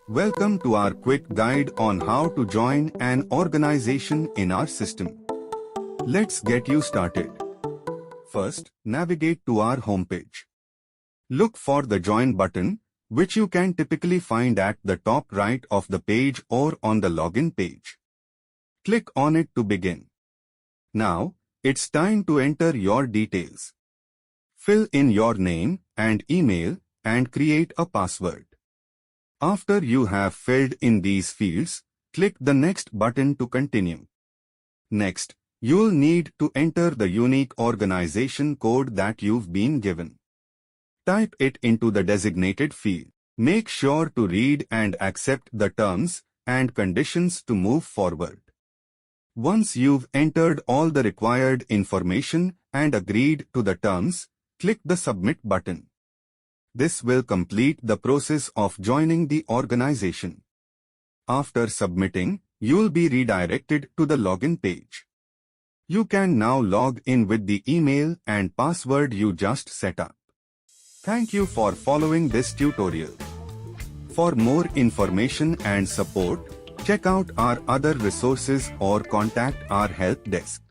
Welcome to our quick guide on how to join an organization in our system. Let's get you started. First, navigate to our homepage. Look for the Join button, which you can typically find at the top right of the page or on the login page. Click on it to begin. Now, it's time to enter your details. Fill in your name and email and create a password. After you have filled in these fields, click the Next button to continue. Next, you'll need to enter the unique organization code that you've been given. Type it into the designated field. Make sure to read and accept the terms and conditions to move forward. Once you've entered all the required information and agreed to the terms, click the Submit button. This will complete the process of joining the organization. After submitting, you'll be redirected to the login page. You can now log in with the email and password you just set up. Thank you for following this tutorial. For more information and support, check out our other resources or contact our help desk.